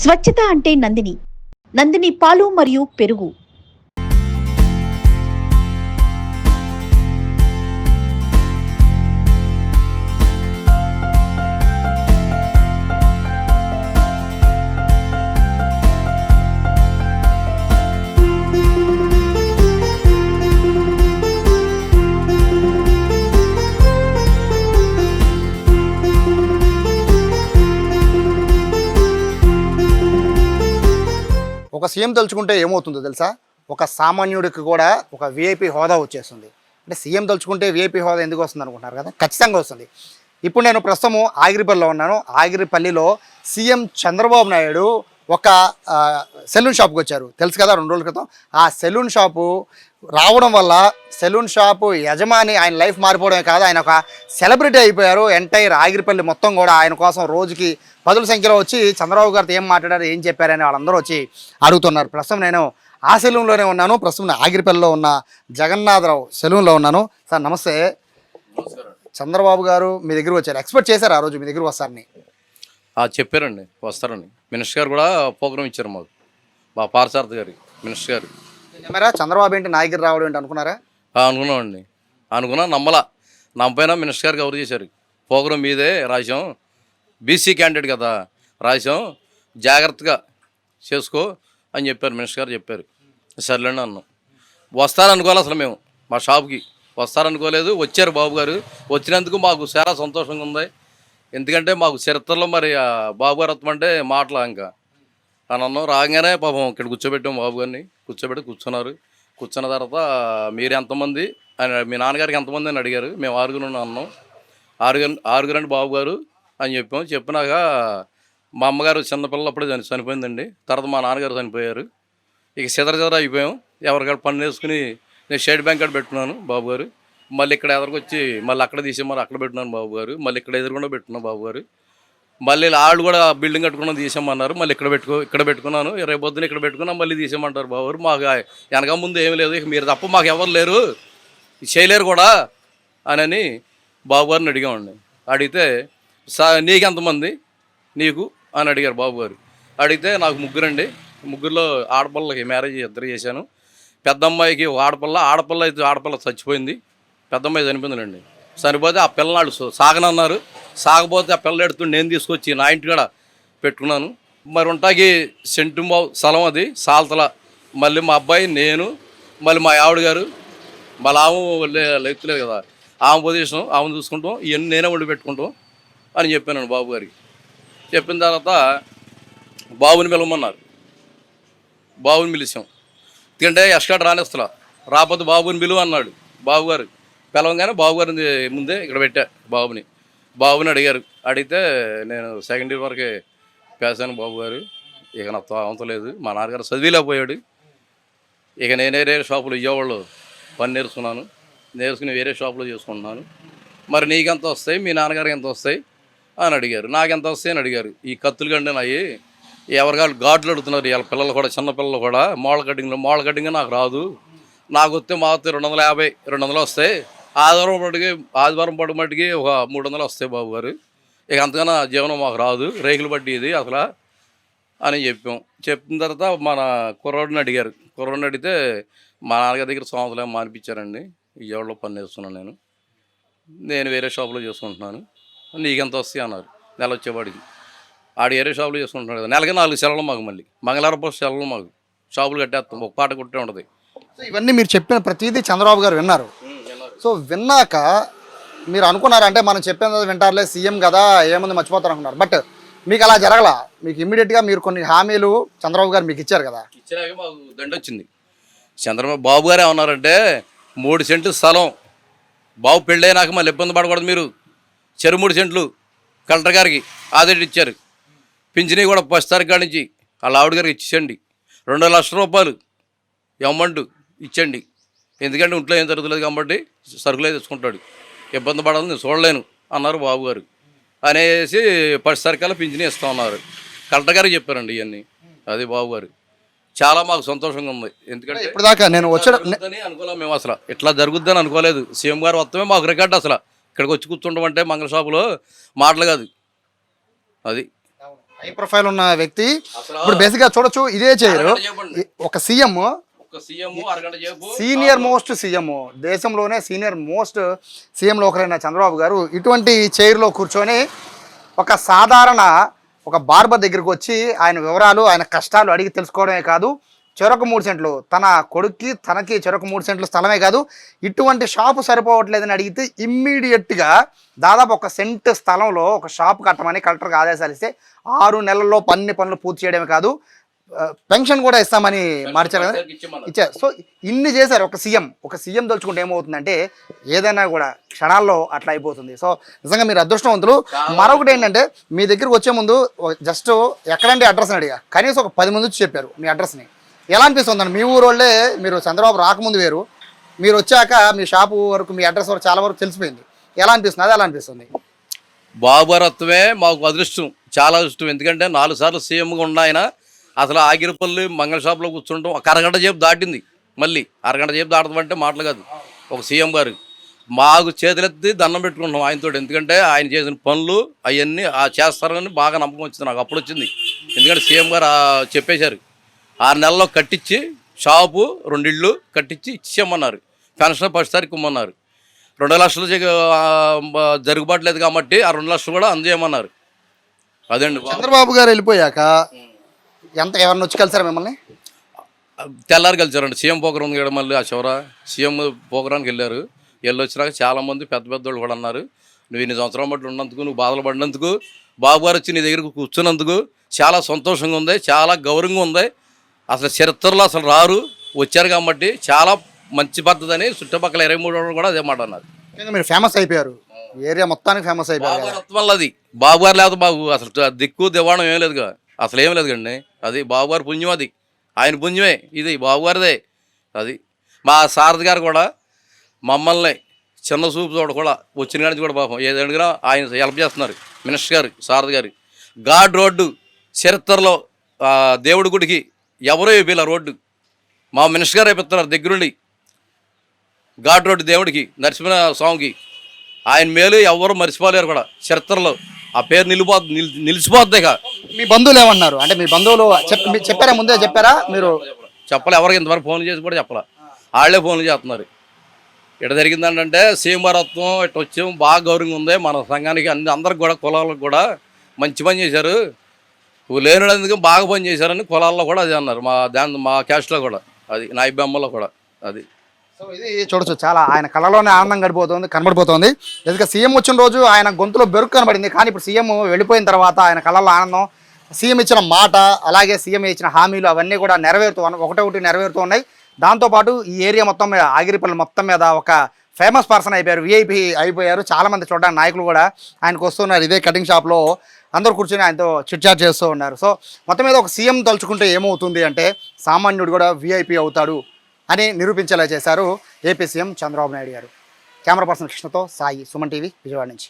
స్వచ్ఛత అంటే నందిని. నందిని పాలు మరియు పెరుగు. ఒక సీఎం తలుచుకుంటే ఏమవుతుందో తెలుసా? ఒక సామాన్యుడికి కూడా ఒక విఐపి హోదా వచ్చేస్తుంది. అంటే సీఎం తలుచుకుంటే విఐపి హోదా ఎందుకు వస్తుంది అనుకుంటున్నారు కదా? ఖచ్చితంగా వస్తుంది. ఇప్పుడు నేను ప్రస్తుతము ఆగిరిపల్లిలో ఉన్నాను. ఆగిరిపల్లిలో సీఎం చంద్రబాబు నాయుడు ఒక సెలూన్ షాప్కి వచ్చారు. తెలుసు కదా, 2 రోజుల క్రితం. ఆ సెలూన్ షాపు రావడం వల్ల సెలూన్ షాపు యజమాని ఆయన లైఫ్ మారిపోవడమే కాదు, ఆయన ఒక సెలబ్రిటీ అయిపోయారు. ఎంటైర్ ఆగిరిపల్లి మొత్తం కూడా ఆయన కోసం రోజుకి 10ల సంఖ్యలో వచ్చి చంద్రబాబు గారితో ఏం మాట్లాడారు, ఏం చెప్పారని వాళ్ళందరూ వచ్చి అడుగుతున్నారు. ప్రస్తుతం నేను ఆ సెలూన్లోనే ఉన్నాను. ప్రస్తుతం ఆగిరిపల్లిలో ఉన్న జగన్నాథరావు సెలూన్లో ఉన్నాను. సార్ నమస్తే. చంద్రబాబు గారు మీ దగ్గర వచ్చారు, ఎక్స్పెక్ట్ చేశారు ఆ రోజు మీ దగ్గర వస్తారని? చెప్పారండి వస్తారని. మినిస్టర్ గారు కూడా ప్రోగ్రామ్ ఇచ్చారు మాకు, మా పార్సారథి గారి మినిస్టర్ గారు. ఏమరా చంద్రబాబు ఏంటి నా దగ్గర రావడం ఏంటి అనుకున్నారా? అనుకున్నామండి, నమ్మపోయినా మినిస్టర్ గారు కవర్ చేశారు. ప్రోగ్రాం మీదే రాసాం, బీసీ క్యాండిడేట్ కదా రాసాం, జాగ్రత్తగా చేసుకో అని చెప్పారు. మినిస్టర్ గారు చెప్పారు. సర్లేండి అన్నాం. వస్తారనుకోవాలి అసలు మేము, మా షాప్కి వస్తారనుకోలేదు. వచ్చారు బాబు గారు. వచ్చినందుకు మాకు చాలా సంతోషంగా ఉంది. ఎందుకంటే మాకు చరిత్రలో మరి బాబు గారు వస్తామంటే మాటలు ఇంకా అని అన్నాం. రాగానే పాపం ఇక్కడ కూర్చోబెట్టాం బాబు గారిని. కూర్చున్నారు. కూర్చున్న తర్వాత మీరు ఎంతమంది అని, మీ నాన్నగారికి ఎంతమంది అని అడిగారు. మేము 6 అన్నాం. 6 బాబు గారు అని చెప్పాం. చెప్పినాక మా అమ్మగారు చిన్నపిల్లలు అప్పుడే చనిపోయిందండి. తర్వాత మా నాన్నగారు చనిపోయారు. ఇక చెదర అయిపోయాం. ఎవరికాడ పని వేసుకుని నేను స్టేట్ బ్యాంక్ కాడ పెట్టుకున్నాను బాబు గారు. మళ్ళీ ఇక్కడ ఎదురుకొచ్చి మళ్ళీ అక్కడ తీసేమని అక్కడ పెట్టినాను బాబు గారు. మళ్ళీ ఇక్కడ ఎదురుకుండా పెట్టుకున్నాను బాబు గారు. మళ్ళీ వాళ్ళు కూడా బిల్డింగ్ కట్టుకున్నాను తీసేయమన్నారు. మళ్ళీ ఇక్కడ పెట్టుకున్నాను. రేపు పొద్దున ఇక్కడ పెట్టుకున్నాను. మళ్ళీ తీసేయమంటారు బాబు గారు. మాకు వెనక ముందు ఏమీ లేదు, ఇక మీరు తప్ప మాకు ఎవరు లేరు, చేయలేరు కూడా అని బాబు గారిని అడిగామండి. అడిగితే నీకెంతమంది నీకు అని అడిగారు బాబు గారు. అడిగితే నాకు 3 అండి. 3లో ఆడపిల్లలకి మ్యారేజ్ 2 చేశాను. పెద్ద అమ్మాయికి ఆడపిల్ల చచ్చిపోయింది. పెద్ద అమ్మాయి చనిపోయిందండి. చనిపోతే ఆ పిల్లనాడు సాగనన్నారు. సాగపోతే ఆ పిల్ల ఎడుతూ నేను తీసుకొచ్చి నా ఇంటి కూడా పెట్టుకున్నాను. మరి ఉంటాకి సెంటుబావు స్థలం అది సాల్తల. మళ్ళీ మా అబ్బాయి, నేను, మళ్ళీ మా ఆవిడ గారు, మళ్ళీ ఆమె లెక్కలేదు కదా, ఆమె పొజిషన్ ఆమెను చూసుకుంటాం, ఇవన్నీ నేనే వండి పెట్టుకుంటాం అని చెప్పాను బాబు గారికి. చెప్పిన తర్వాత బాబుని పిలవమన్నారు. బాబుని పిలిచాం. ఎందుకంటే ఎస్కాట్ రానిస్తలా, రాకపోతే బాబుని పిలువ అన్నాడు బాబు గారు. పిలవగానే బాబు గారిని ముందే ఇక్కడ పెట్టా బాబుని అడిగారు. అడిగితే నేను 2nd ఇయర్ వరకే పేసాను బాబు గారు. ఇక నాకు అవతలేదు. మా నాన్నగారు చదివిలేకపోయాడు. ఇక నేను వేరే షాపులో విజయవాడలో పని నేర్చుకుని వేరే షాపులో చేసుకుంటున్నాను. మరి నీకెంత వస్తాయి, మీ నాన్నగారికి ఎంత వస్తాయి అని అడిగారు. నాకెంత వస్తాయి అని అడిగారు. ఈ కత్తులు కంటే నాయి ఎవరికాళ్ళు ఘాట్లు అడుగుతున్నారు. ఇలా పిల్లలు కూడా, చిన్నపిల్లలు కూడా మోడల్ కటింగ్ నాకు రాదు. నాకు వస్తే మా 250, 200 వస్తాయి. ఆదివారం పడి మట్టికి ఒక 300 వస్తాయి బాబు గారు. ఇక అంతకన్నా జీవనం మాకు రాదు, రేకులు బట్టి ఇది అసలు అని చెప్పాం. చెప్పిన తర్వాత మన కుర్రాడిని అడిగితే మా నాన్నగారి దగ్గర సంవత్సరం మానిపించారండి. విజయవాడలో పని చేస్తున్నాను నేను వేరే షాపులో చేసుకుంటున్నాను. నీకెంత వస్తాయి అన్నారు. నెల వచ్చేవాడికి. వేరే షాపులో చేసుకుంటున్నాడు కదా. నెలకి 4 సెలవులు మాకు, మళ్ళీ మంగళవారం సెలవులు మాకు. షాపులు కట్టేస్తాం, ఒక పాట కొట్టే ఉంటుంది. సో ఇవన్నీ మీరు చెప్పిన ప్రతిదీ చంద్రబాబు గారు విన్నారు. సో విన్నాక మీరు అనుకున్నారు, అంటే మనం చెప్పేది వింటారులే, సీఎం కదా ఏముంది మర్చిపోతారు అనుకున్నారు. బట్ మీకు అలా జరగలా. మీకు ఇమ్మీడియట్గా మీరు కొన్ని హామీలు చంద్రబాబు గారు మీకు ఇచ్చారు కదా. ఇచ్చినాక మాకు దండ వచ్చింది. బాబు గారు ఏమన్నారంటే 3 సెంట్లు స్థలం బాబు పెళ్ళైనాక మళ్ళీ ఇబ్బంది పడకూడదు, మీరు 3 సెంట్లు కలెక్టర్ గారికి ఆదేశం ఇచ్చారు. పింఛనీ కూడా 1 తారీఖు కాడి నుంచి వాళ్ళ ఆవిడ గారికి ఇచ్చేయండి. 2 లక్షల రూపాయలు అమౌంట్ ఇచ్చండి. ఎందుకంటే ఇంట్లో ఏం జరుగుతుంది కాబట్టి సరుకులే తెచ్చుకుంటాడు, ఇబ్బంది పడాలని నేను చూడలేను అన్నారు బాబు గారు. అనేసి 10 తారీఖుల్లో పింఛనీ ఇస్తా ఉన్నారు. కలెక్టర్ గారికి చెప్పారండి ఇవన్నీ. అది బాబు గారు. చాలా మాకు సంతోషంగా ఉంది. ఎందుకంటే ఇప్పటిదాకా నేను అనుకోలేము మేము, అసలు ఇట్లా జరుగుద్దని అనుకోలేదు. సీఎం గారు వస్తామే మాకు రికార్డు. అసలు ఇక్కడికి వచ్చి కూర్చుంటామంటే మంగళ షాపులో మాటలు కాదు. అది హై ప్రొఫైల్ ఉన్న వ్యక్తి ఇప్పుడు బేసిక్గా చూడొచ్చు ఇదే చేయరు. ఒక సీఎం, సీనియర్ మోస్ట్ సీఎం, దేశంలోనే సీనియర్ మోస్ట్ సీఎంలో ఒకరైన చంద్రబాబు గారు ఇటువంటి చైర్లో కూర్చొని ఒక సాధారణ ఒక బార్బర్ దగ్గరికి వచ్చి ఆయన వివరాలు ఆయన కష్టాలు అడిగి తెలుసుకోవడమే కాదు, చెరకు 3 సెంట్లు తన కొడుక్కి తనకి చెరకు 3 సెంట్లు స్థలమే కాదు, ఇటువంటి షాపు సరిపోవట్లేదని అడిగితే ఇమ్మీడియట్గా దాదాపు 1 సెంట్ స్థలంలో ఒక షాపు కట్టమని కలెక్టర్కి ఆదేశాలు ఇస్తే 6 నెలల్లో పనులు పూర్తి చేయడమే కాదు పెన్షన్ కూడా ఇస్తామని మార్చారు కదా, ఇచ్చారు. సో ఇన్ని చేశారు ఒక సీఎం తలుచుకుంటే ఏమవుతుందంటే ఏదైనా కూడా క్షణాల్లో అట్లా అయిపోతుంది. సో నిజంగా మీరు అదృష్టవంతులు. మరొకటి ఏంటంటే మీ దగ్గరికి వచ్చే ముందు జస్ట్ ఎక్కడంటే అడ్రస్ని అడిగా, కనీసం ఒక 10 మంది వచ్చి చెప్పారు మీ అడ్రస్ని. ఎలా అనిపిస్తుందండి? మీ ఊరు వాళ్ళే, మీరు చంద్రబాబు రాకముందు వేరు, మీరు వచ్చాక మీ షాపు వరకు మీ అడ్రస్ వరకు చాలా వరకు తెలిసిపోయింది. ఎలా అనిపిస్తుంది? అది ఎలా అనిపిస్తుంది? బాబురత్వమే మాకు అదృష్టం, చాలా అదృష్టం. ఎందుకంటే 4 సార్లు సీఎంగా ఉన్న ఆయన అసలు ఆగిరిపల్లి మంగళ షాప్లో కూర్చుంటాం ఒక అరగంట సేపు దాటింది. మళ్ళీ అరగంట సేపు దాటమంటే మాటలు కాదు. ఒక సీఎం గారు మాకు చేతులెత్తి దండం పెట్టుకుంటాం ఆయనతో. ఎందుకంటే ఆయన చేసిన పనులు అవన్నీ చేస్తారని బాగా నమ్మకం వచ్చింది నాకు. అప్పుడు వచ్చింది, ఎందుకంటే సీఎం గారు చెప్పేశారు 6 నెలల్లో కట్టించి షాపు 2 ఇళ్ళు కట్టించి ఇచ్చేయమన్నారు. పెన్షన్ ఫస్ట్ తారీఖు ఇమ్మన్నారు. 2 లక్షలు జరుగుబాటు లేదు కాబట్టి ఆ 2 లక్షలు కూడా అందజేయమన్నారు. అదండి. చంద్రబాబు గారు వెళ్ళిపోయాక ఎవరిని వచ్చి కలిసారా మిమ్మల్ని? తెల్లారి కలిసారండి. సీఎం పోగ్రాం ఉంది కదా, మళ్ళీ ఆ చివర సీఎం పోగ్రానికి వెళ్ళారు. వచ్చినాక చాలామంది పెద్దోళ్ళు కూడా అన్నారు, నువ్వు ఇన్ని సంవత్సరం బట్టి ఉన్నందుకు, నువ్వు బాధలు పడినందుకు, బాబు గారు వచ్చి నీ దగ్గరకు కూర్చున్నందుకు చాలా సంతోషంగా ఉంది, చాలా గౌరవంగా ఉంది. అసలు చరిత్రలో అసలు రారు, వచ్చారు కాబట్టి చాలా మంచి పద్ధతి అని చుట్టుపక్కల 23 కూడా అదే మాట అన్నారు. మీరు ఫేమస్ అయిపోయారు, ఏరియా మొత్తానికి ఫేమస్ అయిపోయారు. వల్ల అది బాబు గారు లేదు, బాబు అసలు దిక్కు దివాణం ఏం లేదుగా, అసలు ఏం లేదు కండి. అది బాబు గారి పుణ్యం, అది ఆయన పుణ్యమే, ఇది బాబు గారిదే. అది మా సారథి గారు కూడా మమ్మల్ని చిన్న చూపు చూడ కూడా వచ్చిన కానీ కూడా పాపం ఏదైనా ఆయన హెల్ప్ చేస్తున్నారు. మినిస్టర్ గారు, సారథి గారు. ఘాట్ రోడ్డు చరిత్రలో దేవుడి గుడికి ఎవరో వేపిల రోడ్డు మా మినిస్టర్ గారు వేపిస్తున్నారు దగ్గరుండి. ఘాట్ రోడ్డు దేవుడికి, నరసింహ స్వామికి ఆయన మేలు ఎవరు మర్చిపోలేరు కూడా చరిత్రలో. ఆ పేరు నిలిచిపోద్ది. మీ బంధువులు ఏమన్నారు? అంటే మీ బంధువులు చెప్పారా, ముందే చెప్పారా? మీరు చెప్పలే, ఎవరికి ఇంతవరకు ఫోన్లు చేసి కూడా చెప్పలే, వాళ్ళే ఫోన్లు చేస్తున్నారు. ఇట జరిగిందంటే సీఎంఆరత్వం ఇట్లా వచ్చాము, బాగా గౌరవంగా ఉంది మన సంఘానికి, అందరికి కూడా కులాలకు కూడా మంచి పని చేశారు, లేనినందుకు బాగా పని చేశారని కులాల్లో కూడా అది అన్నారు. మా క్యాస్ట్లో కూడా, అది నా ఇబ్బమ్మలో కూడా. అది సో ఇది చూడొచ్చు, చాలా ఆయన కళలోనే ఆనందం కనబడిపోతుంది. ఎందుకంటే సీఎం వచ్చిన రోజు ఆయన గొంతులో బెరుకు కనబడింది, కానీ ఇప్పుడు సీఎం వెళ్ళిపోయిన తర్వాత ఆయన కళల్లో ఆనందం, సీఎం ఇచ్చిన మాట, అలాగే సీఎం ఇచ్చిన హామీలు అవన్నీ కూడా ఒకటి నెరవేరుతూ ఉన్నాయి. దాంతోపాటు ఈ ఏరియా మొత్తం మీద, ఆగిరిపల్లి మొత్తం మీద ఒక ఫేమస్ పర్సన్ అయిపోయారు, విఐపి అయిపోయారు. చాలామంది చూడడానికి నాయకులు కూడా ఆయనకు వస్తున్నారు. ఇదే కటింగ్ షాప్లో అందరూ కూర్చొని ఆయనతో చిట్చాట్ చేస్తూ ఉన్నారు. సో మొత్తం మీద ఒక సీఎం తలుచుకుంటే ఏమవుతుంది అంటే సామాన్యుడు కూడా విఐపి అవుతాడు అని నిరూపించేలా చేశారు ఏపీ సీఎం చంద్రబాబు నాయుడు గారు. కెమెరా పర్సన్ కృష్ణతో సాయి, సుమన్ టీవీ, విజయవాడ నుంచి.